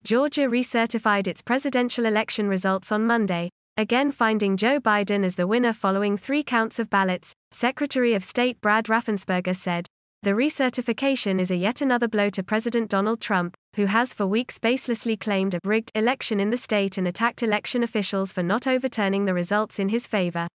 Georgia recertified its presidential election results on Monday, again finding Joe Biden as the winner following 3 counts of ballots. Secretary of State Brad Raffensperger said, "The recertification is yet another blow to President Donald Trump, who has for weeks baselessly claimed a rigged election in the state and attacked election officials for not overturning the results in his favor."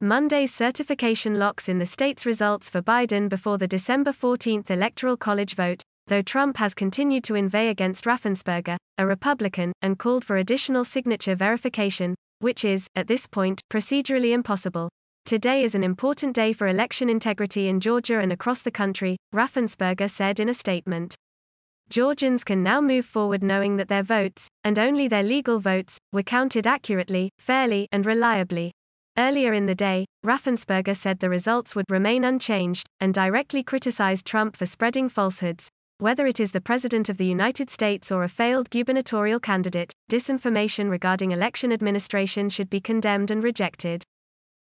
Monday's certification locks in the state's results for Biden before the December 14 Electoral College vote, though Trump has continued to inveigh against Raffensperger, a Republican, and called for additional signature verification, which is, at this point, procedurally impossible. "Today is an important day for election integrity in Georgia and across the country," Raffensperger said in a statement. "Georgians can now move forward knowing that their votes, and only their legal votes, were counted accurately, fairly, and reliably." Earlier in the day, Raffensperger said the results would remain unchanged, and directly criticized Trump for spreading falsehoods. Whether it is the President of the United States or a failed gubernatorial candidate, disinformation regarding election administration should be condemned and rejected.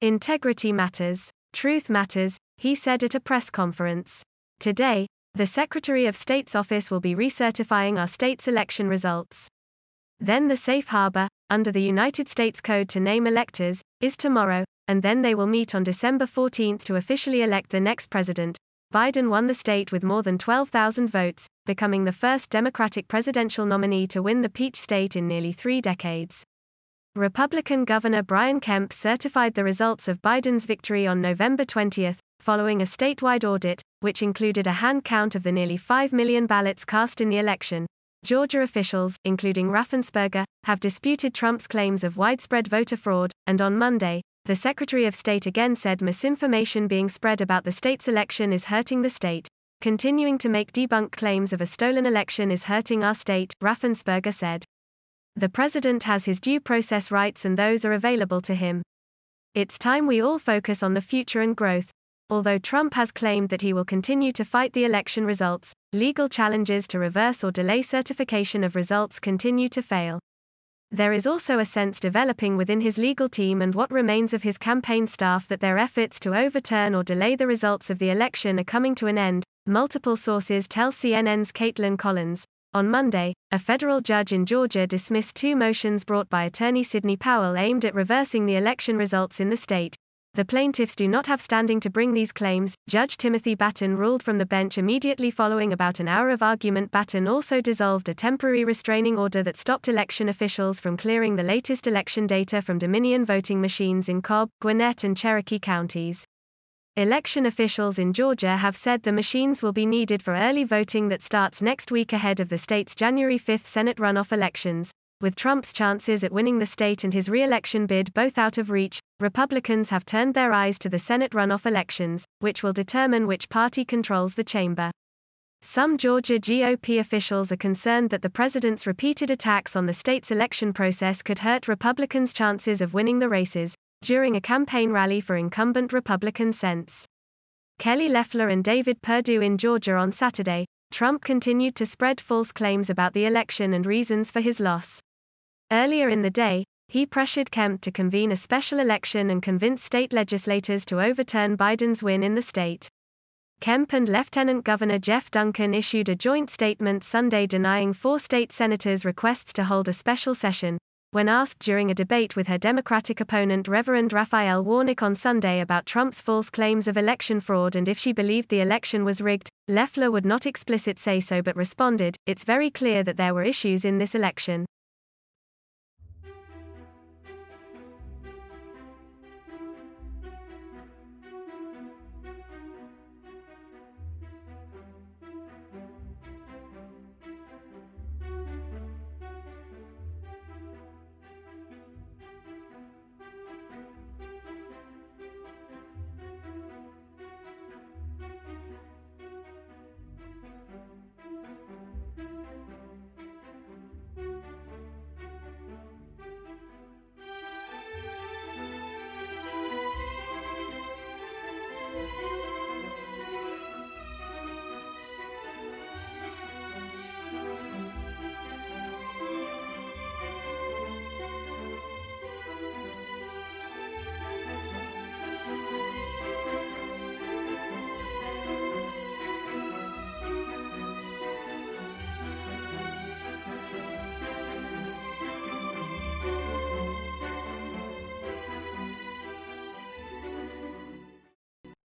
"Integrity matters. Truth matters," he said at a press conference. "Today, the Secretary of State's office will be recertifying our state's election results. Then the safe harbor, under the United States Code to name electors, is tomorrow, and then they will meet on December 14 to officially elect the next president." Biden won the state with more than 12,000 votes, becoming the first Democratic presidential nominee to win the Peach State in nearly 3 decades. Republican Governor Brian Kemp certified the results of Biden's victory on November 20, following a statewide audit, which included a hand count of the nearly 5 million ballots cast in the election. Georgia officials, including Raffensperger, have disputed Trump's claims of widespread voter fraud, and on Monday, the Secretary of State again said misinformation being spread about the state's election is hurting the state. "Continuing to make debunked claims of a stolen election is hurting our state," Raffensperger said. "The president has his due process rights and those are available to him. It's time we all focus on the future and growth." Although Trump has claimed that he will continue to fight the election results, legal challenges to reverse or delay certification of results continue to fail. There is also a sense developing within his legal team and what remains of his campaign staff that their efforts to overturn or delay the results of the election are coming to an end, multiple sources tell CNN's Caitlin Collins. On Monday, a federal judge in Georgia dismissed 2 motions brought by attorney Sidney Powell aimed at reversing the election results in the state. The plaintiffs do not have standing to bring these claims, Judge Timothy Batten ruled from the bench immediately following about an hour of argument. Batten also dissolved a temporary restraining order that stopped election officials from clearing the latest election data from Dominion voting machines in Cobb, Gwinnett and Cherokee counties. Election officials in Georgia have said the machines will be needed for early voting that starts next week ahead of the state's January 5 Senate runoff elections. With Trump's chances at winning the state and his re-election bid both out of reach, Republicans have turned their eyes to the Senate runoff elections, which will determine which party controls the chamber. Some Georgia GOP officials are concerned that the president's repeated attacks on the state's election process could hurt Republicans' chances of winning the races, during a campaign rally for incumbent Republican Sens. Kelly Loeffler and David Perdue in Georgia on Saturday. Trump continued to spread false claims about the election and reasons for his loss. Earlier in the day, he pressured Kemp to convene a special election and convince state legislators to overturn Biden's win in the state. Kemp and Lieutenant Governor Jeff Duncan issued a joint statement Sunday denying 4 state senators' requests to hold a special session. When asked during a debate with her Democratic opponent Reverend Raphael Warnock on Sunday about Trump's false claims of election fraud and if she believed the election was rigged, Loeffler would not explicitly say so but responded, "It's very clear that there were issues in this election.